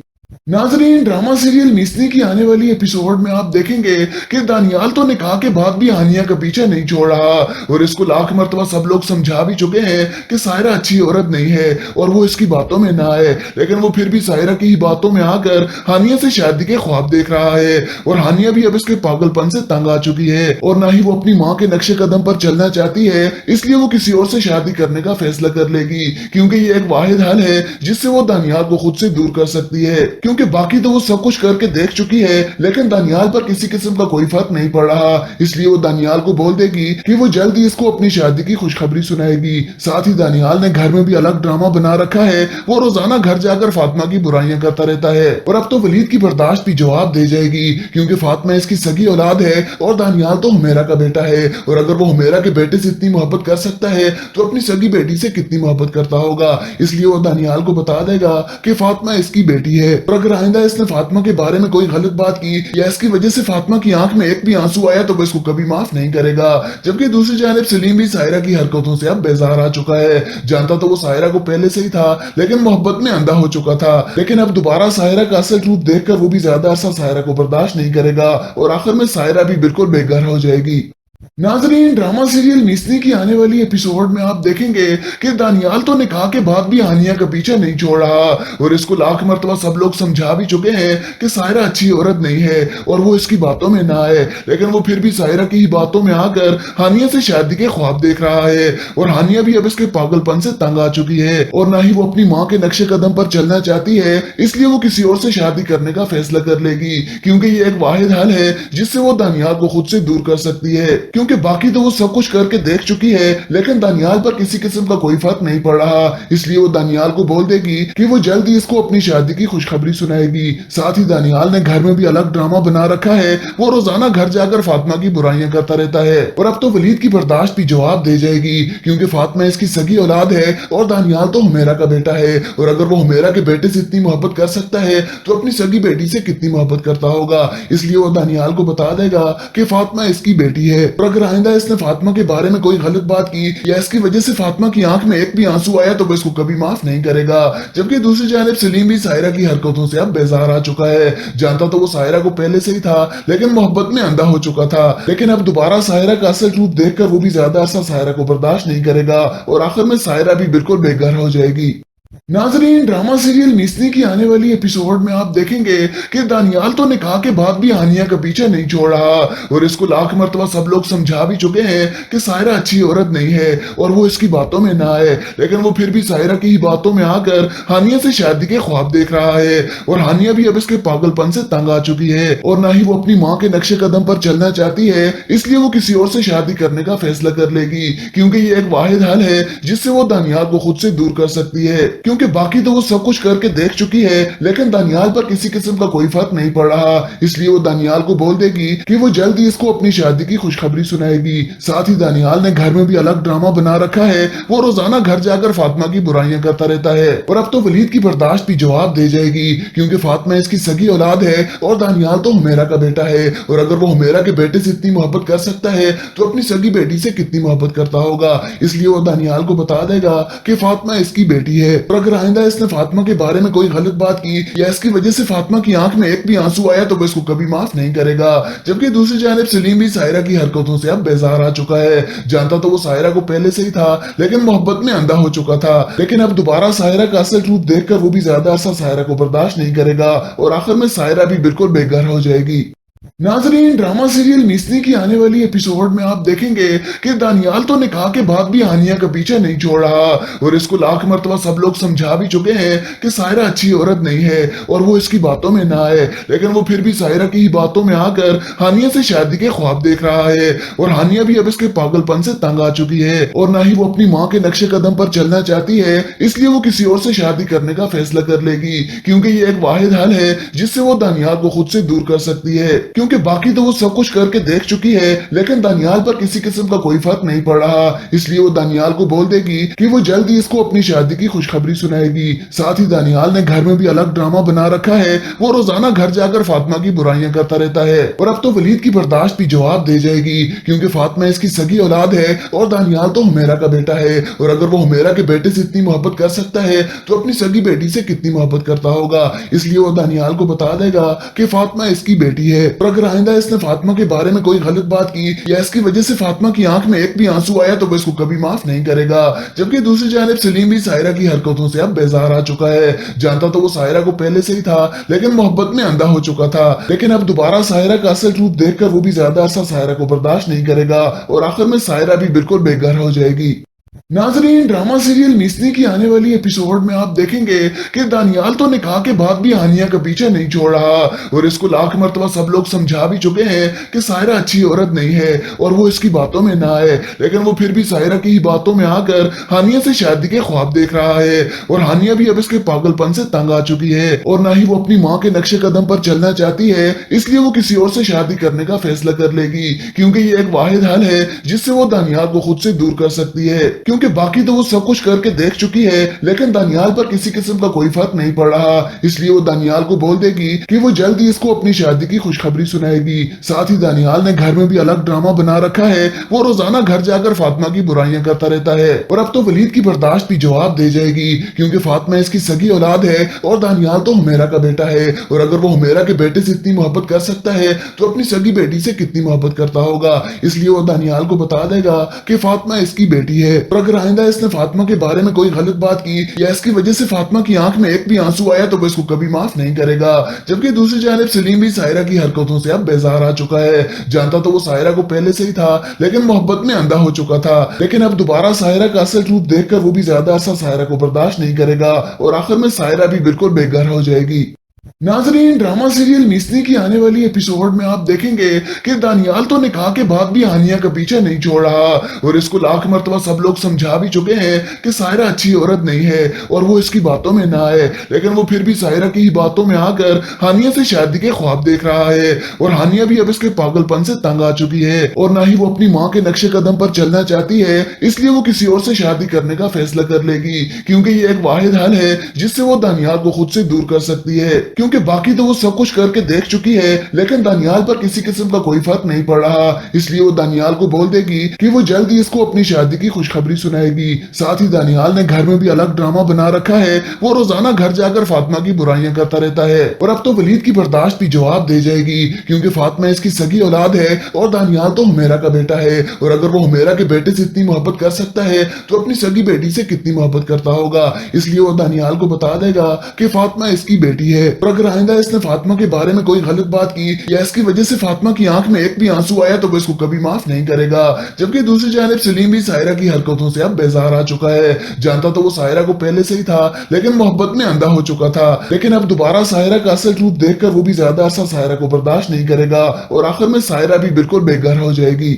नाजरीन, ड्रामा सीरियल मिसनी की आने वाली एपिसोड में आप देखेंगे कि दानियाल तो निकाह के बाद भी हानिया का पीछा नहीं छोड़ रहा और इसको लाख मर्तबा सब लोग समझा भी चुके हैं कि सायरा अच्छी औरत नहीं है और वो इसकी बातों में ना आए, लेकिन वो फिर भी सायरा की ही बातों में आकर हानिया से शादी के ख्वाब देख रहा है। और हानिया भी अब इसके पागलपन से तंग आ चुकी है और ना ही वो अपनी माँ के नक्शे कदम पर चलना चाहती है। इसलिए वो किसी और से शादी करने का फैसला कर लेगी, क्योंकि ये एक वाहिद हल है जिससे वो दानियाल को खुद से दूर कर सकती है। क्योंकि बाकी तो वो सब कुछ करके देख चुकी है, लेकिन दानियाल पर किसी किस्म का कोई फर्क नहीं पड़ रहा। इसलिए वो दानियाल को बोल देगी कि वो जल्द ही इसको अपनी शादी की खुशखबरी सुनाएगी। साथ ही दानियाल ने घर में भी अलग ड्रामा बना रखा है। वो रोजाना घर जाकर फातिमा की बुराइयां करता रहता है और अब तो वलीद की बर्दाश्त भी जवाब दे जाएगी, क्योंकि फातिमा इसकी सगी औलाद है और दानियाल तो हुमेरा का बेटा है। और अगर वो हुमेरा के बेटे से इतनी मोहब्बत कर सकता है तो अपनी सगी बेटी से कितनी मोहब्बत करता होगा। इसलिए वो दानियाल को बता देगा कि फातिमा इसकी बेटी है, और अगर आइंदा इसने फातिमा के बारे में कोई गलत बात की या इसकी वजह से फातिमा की आंख में एक भी आंसू आया तो वो इसको कभी माफ नहीं करेगा। जबकि दूसरी जानिब सलीम भी सायरा की हरकतों से अब बेजार आ चुका है। जानता तो वो सायरा को पहले से ही था, लेकिन मोहब्बत में अंधा हो चुका था। लेकिन अब दोबारा सायरा का असल रूप देखकर वो भी ज्यादा अरसा सायरा को बर्दाश्त नहीं करेगा और आखिर में सायरा भी बिल्कुल बेघर हो जाएगी। नाजरीन, ड्रामा सीरियल मिसनी की आने वाली एपिसोड में आप देखेंगे कि दानियाल तो निकाह के बाद भी हानिया का पीछा नहीं छोड़ रहा और इसको लाख मर्तबा सब लोग समझा भी चुके हैं कि सायरा अच्छी औरत नहीं है और वो इसकी बातों में ना आए, लेकिन वो फिर भी सायरा की ही बातों में आकर हानिया से शादी के ख्वाब देख रहा है और हानिया भी अब इसके पागलपन से तंग आ चुकी है और ना ही वो अपनी माँ के नक्शे कदम पर चलना चाहती है, इसलिए वो किसी और से शादी करने का फैसला कर लेगी क्योंकि ये एक वाहिद हल है जिससे वो दानियाल को खुद से दूर कर सकती है। क्योंकि बाकी तो वो सब कुछ करके देख चुकी है लेकिन दानियाल पर किसी किस्म का कोई फर्क नहीं पड़ रहा, इसलिए वो दानियाल को बोल देगी कि वो जल्द ही इसको अपनी शादी की खुशखबरी सुनाएगी। साथ ही दानियाल ने घर में भी अलग ड्रामा बना रखा है, वो रोजाना घर जाकर फातिमा की बुराइयां करता रहता है और अब तो वलीद की बर्दाश्त भी जवाब दे जाएगी क्योंकि फातिमा इसकी सगी औलाद है और दानियाल तो हुमेरा का बेटा है और अगर वो हुमेरा के बेटे से इतनी मोहब्बत कर सकता है तो अपनी सगी बेटी से कितनी मोहब्बत करता होगा, इसलिए वो दानियाल को बता देगा कि फातिमा इसकी बेटी है और अगर आइंदा इसने फातिमा के बारे में कोई गलत बात की या इसकी वजह से फातिमा की आंख में एक भी आंसू आया तो वो इसको कभी माफ नहीं करेगा। जबकि दूसरी जानिब सलीम भी सायरा की हरकतों से अब बेजार आ चुका है, जानता तो वो सायरा को पहले से ही था लेकिन मोहब्बत में अंधा हो चुका था, लेकिन अब दोबारा सायरा का असल रूप देखकर वो भी ज्यादा अरसा सायरा को बर्दाश्त नहीं करेगा और आखिर में सायरा भी बिल्कुल बेघर हो जाएगी। नाजरीन, ड्रामा सीरियल मिसनी की आने वाली एपिसोड में आप देखेंगे कि दानियाल तो निकाह के बाद भी हानिया का पीछा नहीं छोड़ रहा और इसको लाख मर्तबा सब लोग समझा भी चुके हैं कि सायरा अच्छी औरत नहीं है और वो इसकी बातों में ना आए, लेकिन वो फिर भी सायरा की ही बातों में आकर हानिया से शादी के ख्वाब देख रहा है और हानिया भी अब इसके पागलपन से तंग आ चुकी है और ना ही वो अपनी माँ के नक्शे कदम पर चलना चाहती है, इसलिए वो किसी और से शादी करने का फैसला कर लेगी क्योंकि ये एक वाहिद हल है जिससे वो दानियाल को खुद से दूर कर सकती है। क्योंकि बाकी तो वो सब कुछ करके देख चुकी है लेकिन दानियाल पर किसी किस्म का कोई फर्क नहीं पड़ रहा, इसलिए वो दानियाल को बोल देगी कि वो जल्द ही इसको अपनी शादी की खुशखबरी सुनाएगी। साथ ही दानियाल ने घर में भी अलग ड्रामा बना रखा है, वो रोजाना घर जाकर फातिमा की बुराइयां करता रहता है और अब तो वलीद की बर्दाश्त भी जवाब दे जाएगी क्योंकि फातिमा इसकी सगी औलाद है और दानियाल तो हुमेरा का बेटा है और अगर वो हुमेरा के बेटे से इतनी मोहब्बत कर सकता है तो अपनी सगी बेटी से कितनी मोहब्बत करता होगा, इसलिए वो दानियाल को बता देगा कि फातिमा इसकी बेटी है और अगर आइंदा इसने फातिमा के बारे में कोई गलत बात की या इसकी वजह से फातिमा की आंख में एक भी आंसू आया तो वो इसको कभी माफ नहीं करेगा। जबकि दूसरी जानिब सलीम भी सायरा की हरकतों से अब बेजार आ चुका है, जानता तो वो सायरा को पहले से ही था लेकिन मोहब्बत में अंधा हो चुका था, लेकिन अब दोबारा सायरा का असल रूप देखकर वो भी ज्यादा अरसा सायरा को बर्दाश्त नहीं करेगा और आखिर में सायरा भी बिल्कुल बेघर हो जाएगी। नाजरीन, ड्रामा सीरियल मिसनी की आने वाली एपिसोड में आप देखेंगे कि दानियाल तो निकाह के बाद भी हानिया का पीछा नहीं छोड़ रहा और इसको लाख मर्तबा सब लोग समझा भी चुके हैं कि सायरा अच्छी औरत नहीं है और वो इसकी बातों में ना आए, लेकिन वो फिर भी सायरा की ही बातों में आकर हानिया से शादी के ख्वाब देख रहा है और हानिया भी अब इसके पागलपन से तंग आ चुकी है और ना ही वो अपनी माँ के नक्शे कदम पर चलना चाहती है, इसलिए वो किसी और से शादी करने का फैसला कर लेगी क्योंकि ये एक वाहिद हल है जिससे वो दानियाल को खुद से दूर कर सकती है। क्योंकि बाकी तो वो सब कुछ करके देख चुकी है लेकिन दानियाल पर किसी किस्म का कोई फर्क नहीं पड़ रहा, इसलिए वो दानियाल को बोल देगी कि वो जल्द ही इसको अपनी शादी की खुशखबरी सुनाएगी। साथ ही दानियाल ने घर में भी अलग ड्रामा बना रखा है, वो रोजाना घर जाकर फातिमा की बुराइयां करता रहता है और अब तो वलीद की बर्दाश्त भी जवाब दे जाएगी क्योंकि फातिमा इसकी सगी औलाद है और दानियाल तो हुमेरा का बेटा है और अगर वो हुमेरा के बेटे से इतनी मोहब्बत कर सकता है तो अपनी सगी बेटी से कितनी मोहब्बत करता होगा, इसलिए वो दानियाल को बता देगा कि फातिमा इसकी बेटी है और अगर आइंदा इसने फातिमा के बारे में कोई गलत बात की या इसकी वजह से फातिमा की आंख में एक भी आंसू आया तो वो इसको कभी माफ नहीं करेगा। जबकि दूसरी जानिब सलीम भी सायरा की हरकतों से अब बेजार आ चुका है, जानता तो वो सायरा को पहले से ही था लेकिन मोहब्बत में अंधा हो चुका था, लेकिन अब दोबारा सायरा का असल रूप देखकर वो भी ज्यादा अरसा सायरा को बर्दाश्त नहीं करेगा और आखिर में सायरा भी बिल्कुल बेघर हो जाएगी। नाजरीन, ड्रामा सीरियल मिसनी की आने वाली एपिसोड में आप देखेंगे कि दानियाल तो निकाह के बाद भी हानिया का पीछा नहीं छोड़ रहा और इसको लाख मर्तबा सब लोग समझा भी चुके हैं कि सायरा अच्छी औरत नहीं है और वो इसकी बातों में ना आए, लेकिन वो फिर भी सायरा की ही बातों में आकर हानिया से शादी के ख्वाब देख रहा है और हानिया भी अब इसके पागलपन से तंग आ चुकी है और ना ही वो अपनी माँ के नक्शे कदम पर चलना चाहती है, इसलिए वो किसी और से शादी करने का फैसला कर लेगी क्योंकि ये एक वाहिद हल है जिससे वो दानियाल को खुद से दूर कर सकती है। क्योंकि बाकी तो वो सब कुछ करके देख चुकी है, लेकिन दानियाल पर किसी किस्म का कोई फर्क नहीं पड़ रहा। इसलिए वो दानियाल को बोल देगी कि वो जल्द ही इसको अपनी शादी की खुशखबरी सुनाएगी। साथ ही दानियाल ने घर में भी अलग ड्रामा बना रखा है, वो रोजाना घर जाकर फातिमा की बुराइयां करता रहता है। और अब तो वलीद की बर्दाश्त भी जवाब दे जाएगी, क्योंकि फातिमा इसकी सगी औलाद है और दानियाल तो हुमेरा का बेटा है। और अगर वो हुमेरा के बेटे से इतनी मोहब्बत कर सकता है तो अपनी सगी बेटी से कितनी मोहब्बत करता होगा। इसलिए वो दानियाल को बता देगा कि फातिमा इसकी बेटी है, और अगर आइंदा इसने फातिमा के बारे में कोई गलत बात की या इसकी वजह से फातिमा की आंख में एक भी आंसू आया तो वो इसको कभी माफ नहीं करेगा। जबकि दूसरी जानिब सलीम भी सायरा की हरकतों से अब बेजार आ चुका है। जानता तो वो सायरा को पहले से ही था, लेकिन मोहब्बत में अंधा हो चुका था। लेकिन अब दोबारा सायरा का असल रूप देखकर वो भी ज्यादा अरसा सायरा को बर्दाश्त नहीं करेगा, और आखिर में सायरा भी बिल्कुल बेघर हो जाएगी। नाजरीन, ड्रामा सीरियल मिसनी की आने वाली एपिसोड में आप देखेंगे कि दानियाल तो निकाह के बाद भी हानिया का पीछा नहीं छोड़ रहा, और इसको लाख मर्तबा सब लोग समझा भी चुके हैं कि सायरा अच्छी औरत नहीं है और वो इसकी बातों में ना आए, लेकिन वो फिर भी सायरा की ही बातों में आकर हानिया से शादी के ख्वाब देख रहा है। और हानिया भी अब इसके पागलपन से तंग आ चुकी है, और ना ही वो अपनी माँ के नक्शे कदम पर चलना चाहती है। इसलिए वो किसी और से शादी करने का फैसला कर लेगी, क्योंकि ये एक वाहिद हल है जिससे वो दानियाल को खुद से दूर कर सकती है। क्योंकि बाकी तो वो सब कुछ करके देख चुकी है, लेकिन दानियाल पर किसी किस्म का कोई फर्क नहीं पड़ रहा। इसलिए वो दानियाल को बोल देगी कि वो जल्द ही इसको अपनी शादी की खुशखबरी सुनाएगी। साथ ही दानियाल ने घर में भी अलग ड्रामा बना रखा है, वो रोजाना घर जाकर फातिमा की बुराइयां करता रहता है। और अब तो वलीद की बर्दाश्त भी जवाब दे जाएगी, क्योंकि फातिमा इसकी सगी औलाद है और दानियाल तो हुमेरा का बेटा है। और अगर वो हुमेरा के बेटे से इतनी मोहब्बत कर सकता है तो अपनी सगी बेटी से कितनी मोहब्बत करता होगा। इसलिए वो दानियाल को बता देगा कि फातिमा इसकी बेटी है, और अगर आइंदा इसने फातिमा के बारे में कोई गलत बात की या इसकी वजह से फातिमा की आंख में एक भी आंसू आया तो वो इसको कभी माफ नहीं करेगा। जबकि दूसरी जानिब सलीम भी सायरा की हरकतों से अब बेजार आ चुका है। जानता तो वो सायरा को पहले से ही था, लेकिन मोहब्बत में अंधा हो चुका था। लेकिन अब दोबारा सायरा का असल रूप देखकर वो भी ज्यादा अरसा सायरा को बर्दाश्त नहीं करेगा, और आखिर में सायरा भी बिल्कुल बेघर हो जाएगी।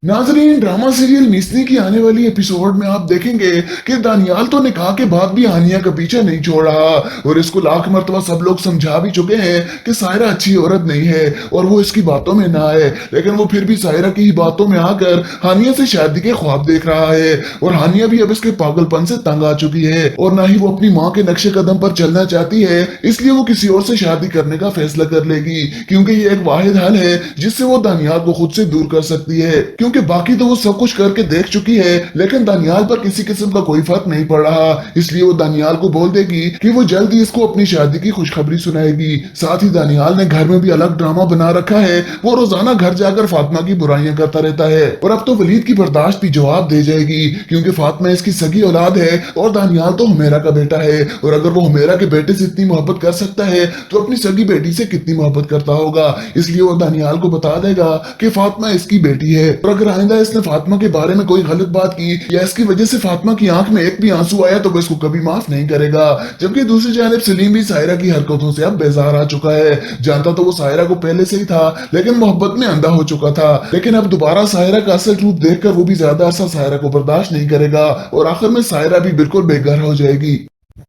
नाजरीन, ड्रामा सीरियल मिसनी की आने वाली एपिसोड में आप देखेंगे कि दानियाल तो निकाह के बाद भी हानिया का पीछा नहीं छोड़ रहा, और इसको लाख मर्तबा सब लोग समझा भी चुके हैं कि सायरा अच्छी औरत नहीं है और वो इसकी बातों में ना आए, लेकिन वो फिर भी सायरा की ही बातों में आकर हानिया से शादी के ख्वाब देख रहा है। और हानिया भी अब इसके पागलपन से तंग आ चुकी है, और ना ही वो अपनी माँ के नक्शे कदम पर चलना चाहती है। इसलिए वो किसी और से शादी करने का फैसला कर लेगी, क्योंकि ये एक वाहिद हल है जिससे वो दानियाल को खुद से दूर कर सकती है। क्योंकि बाकी तो वो सब कुछ करके देख चुकी है, लेकिन दानियाल पर किसी किस्म का कोई फर्क नहीं पड़ रहा। इसलिए वो दानियाल को बोल देगी कि वो जल्द ही इसको अपनी शादी की खुशखबरी सुनाएगी। साथ ही दानियाल ने घर में भी अलग ड्रामा बना रखा है, वो रोजाना घर जाकर फातिमा की बुराइयां करता रहता है। और अब तो वलीद की बर्दाश्त भी जवाब दे जाएगी, क्योंकि फातिमा इसकी सगी औलाद है और दानियाल तो हुमेरा का बेटा है। और अगर वो हुमेरा के बेटे से इतनी मोहब्बत कर सकता है तो अपनी सगी बेटी से कितनी मोहब्बत करता होगा। इसलिए वो दानियाल को बता देगा कि फातिमा इसकी बेटी है, और अगर आइंदा इसने फातिमा के बारे में कोई गलत बात की या इसकी वजह से फातिमा की आंख में एक भी आंसू आया तो वो इसको कभी माफ नहीं करेगा। जबकि दूसरी जानिब सलीम भी सायरा की हरकतों से अब बेजार आ चुका है। जानता तो वो सायरा को पहले से ही था, लेकिन मोहब्बत में अंधा हो चुका था। लेकिन अब दोबारा सायरा का असल रूप देखकर वो भी ज्यादा अरसा सायरा को बर्दाश्त नहीं करेगा, और आखिर में सायरा भी बिल्कुल बेघर हो जाएगी।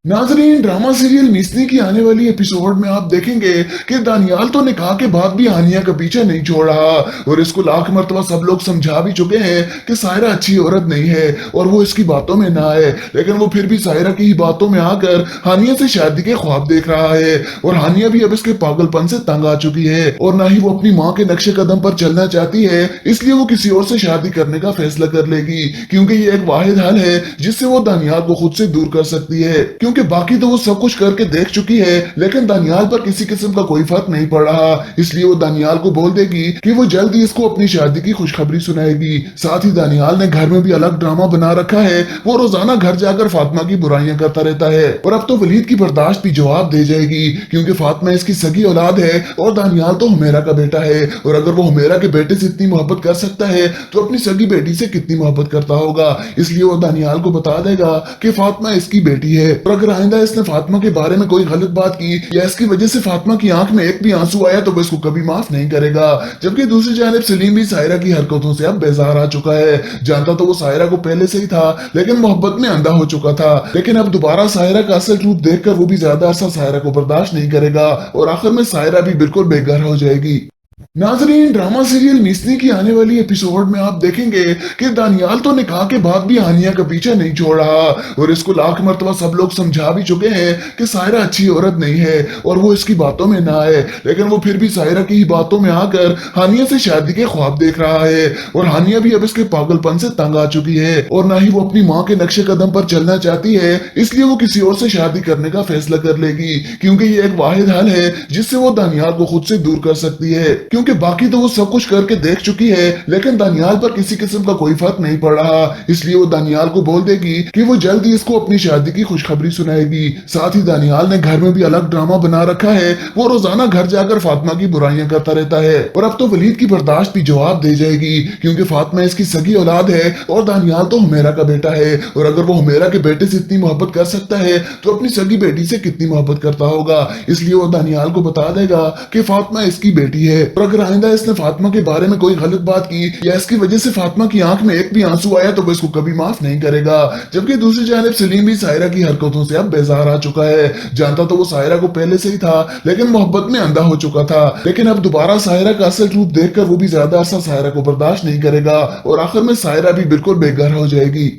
नाजरीन, ड्रामा सीरियल मिसनी की आने वाली एपिसोड में आप देखेंगे कि दानियाल तो निकाह के बाद भी हानिया का पीछा नहीं छोड़ रहा, और इसको लाख मर्तबा सब लोग समझा भी चुके हैं कि सायरा अच्छी औरत नहीं है और वो इसकी बातों में ना आए, लेकिन वो फिर भी सायरा की ही बातों में आकर हानिया से शादी के ख्वाब देख रहा है। और हानिया भी अब इसके पागलपन से तंग आ चुकी है, और ना ही वो अपनी माँ के नक्शे कदम पर चलना चाहती है। इसलिए वो किसी और से शादी करने का फैसला कर लेगी, क्योंकि ये एक वाहिद हल है जिससे वो दानियाल को खुद से दूर कर सकती है। क्योंकि बाकी तो वो सब कुछ करके देख चुकी है, लेकिन दानियाल पर किसी किस्म का कोई फर्क नहीं पड़ रहा। इसलिए वो दानियाल को बोल देगी कि वो जल्द ही इसको अपनी शादी की खुशखबरी सुनाएगी। साथ ही दानियाल ने घर में भी अलग ड्रामा बना रखा है, वो रोजाना घर जाकर फातिमा की बुराइयां करता रहता है। और अब तो वलीद की बर्दाश्त भी जवाब दे जाएगी, क्योंकि फातिमा इसकी सगी औलाद है और दानियाल तो हुमेरा का बेटा है। और अगर वो हुमेरा के बेटे से इतनी मोहब्बत कर सकता है तो अपनी सगी बेटी से कितनी मोहब्बत करता होगा। इसलिए वो दानियाल को बता देगा कि फातिमा इसकी बेटी है, और अगर आइंदा इसने फातिमा के बारे में कोई गलत बात की या इसकी वजह से फातिमा की आंख में एक भी आंसू आया तो वो इसको कभी माफ नहीं करेगा। जबकि दूसरी जानिब सलीम भी सायरा की हरकतों से अब बेजार आ चुका है। जानता तो वो सायरा को पहले से ही था, लेकिन मोहब्बत में अंधा हो चुका था। लेकिन अब दोबारा सायरा का असल रूप देखकर वो भी ज्यादा अरसा सायरा को बर्दाश्त नहीं करेगा, और आखिर में सायरा भी बिल्कुल बेघर हो जाएगी। नाजरीन, ड्रामा सीरियल मिसनी की आने वाली एपिसोड में आप देखेंगे कि दानियाल तो निकाह के बाद भी हानिया का पीछा नहीं छोड़ रहा और इसको लाख मर्तबा सब लोग समझा भी चुके हैं कि सायरा अच्छी औरत नहीं है और वो इसकी बातों में ना आए, लेकिन वो फिर भी सायरा की ही बातों में आकर हानिया से शादी के ख्वाब देख रहा है और हानिया भी अब इसके पागलपन से तंग आ चुकी है और ना ही वो अपनी माँ के नक्शे कदम पर चलना चाहती है, इसलिए वो किसी और से शादी करने का फैसला कर लेगी क्योंकि ये एक वाहिद हल है जिससे वो दानियाल को खुद से दूर कर सकती है, क्योंकि बाकी तो वो सब कुछ करके देख चुकी है लेकिन दानियाल पर किसी किस्म का कोई फर्क नहीं पड़ रहा, इसलिए वो दानियाल को बोल देगी कि वो जल्द ही इसको अपनी शादी की खुशखबरी सुनाएगी। साथ ही दानियाल ने घर में भी अलग ड्रामा बना रखा है, वो रोजाना घर जाकर फातिमा की बुराइयां करता रहता है और अब तो वलीद की बर्दाश्त भी जवाब दे जाएगी क्योंकि फातिमा इसकी सगी औलाद है और दानियाल तो हुमेरा का बेटा है और अगर वो हुमेरा के बेटे से इतनी मोहब्बत कर सकता है तो अपनी सगी बेटी से कितनी मोहब्बत करता होगा, इसलिए वो दानियाल को बता देगा कि फातिमा इसकी बेटी है और अगर आइंदा इसने फातिमा के बारे में कोई गलत बात की या इसकी वजह से फातिमा की आंख में एक भी आंसू आया तो वो इसको कभी माफ नहीं करेगा। जबकि दूसरी जानिब सलीम भी सायरा की हरकतों से अब बेजार आ चुका है, जानता तो वो सायरा को पहले से ही था लेकिन मोहब्बत में अंधा हो चुका था, लेकिन अब दोबारा सायरा का असल रूप देखकर वो भी ज्यादा अरसा सायरा को बर्दाश्त नहीं करेगा और आखिर में सायरा भी बिल्कुल बेघर हो जाएगी।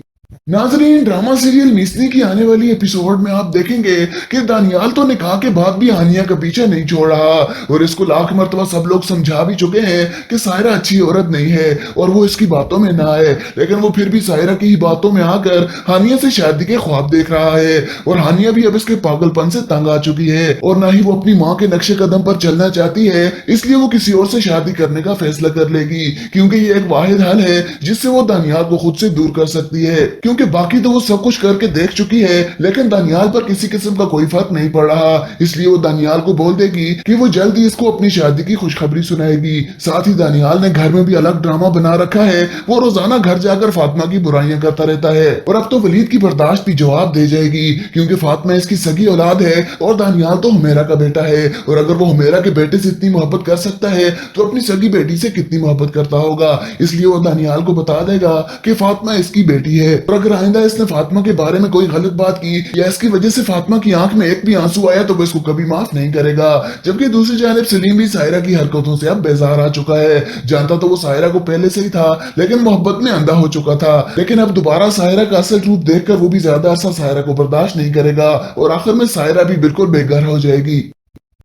नाजरीन, ड्रामा सीरियल मिसनी की आने वाली एपिसोड में आप देखेंगे कि दानियाल तो निकाह के बाद भी हानिया का पीछा नहीं छोड़ रहा और इसको लाख मर्तबा सब लोग समझा भी चुके हैं कि सायरा अच्छी औरत नहीं है और वो इसकी बातों में ना आए, लेकिन वो फिर भी सायरा की ही बातों में आकर हानिया से शादी के ख्वाब देख रहा है और हानिया भी अब इसके पागलपन से तंग आ चुकी है और ना ही वो अपनी माँ के नक्शे कदम पर चलना चाहती है, इसलिए वो किसी और से शादी करने का फैसला कर लेगी क्योंकि ये एक वाहिद हल है जिससे वो दानियाल को खुद से दूर कर सकती है, क्योंकि बाकी तो वो सब कुछ करके देख चुकी है लेकिन दानियाल पर किसी किस्म का कोई फर्क नहीं पड़ रहा, इसलिए वो दानियाल को बोल देगी कि वो जल्द ही इसको अपनी शादी की खुशखबरी सुनाएगी। साथ ही दानियाल ने घर में भी अलग ड्रामा बना रखा है, वो रोजाना घर जाकर फातिमा की बुराइयां करता रहता है और अब तो वलीद की बर्दाश्त भी जवाब दे जाएगी क्योंकि फातिमा इसकी सगी औलाद है और दानियाल तो हुमेरा का बेटा है और अगर वो हुमेरा के बेटे से इतनी मोहब्बत कर सकता है तो अपनी सगी बेटी से कितनी मोहब्बत करता होगा, इसलिए वो दानियाल को बता देगा कि फातिमा इसकी बेटी है और अगर आइंदा इसने फातिमा के बारे में कोई गलत बात की या इसकी वजह से फातिमा की आंख में एक भी आंसू आया तो वो इसको कभी माफ नहीं करेगा। जबकि दूसरी जानिब सलीम भी सायरा की हरकतों से अब बेजार आ चुका है, जानता तो वो सायरा को पहले से ही था लेकिन मोहब्बत में अंधा हो चुका था, लेकिन अब दोबारा सायरा का असल रूप देखकर वो भी ज्यादा अरसा सायरा को बर्दाश्त नहीं करेगा और आखिर में सायरा भी बिल्कुल बेघर हो जाएगी।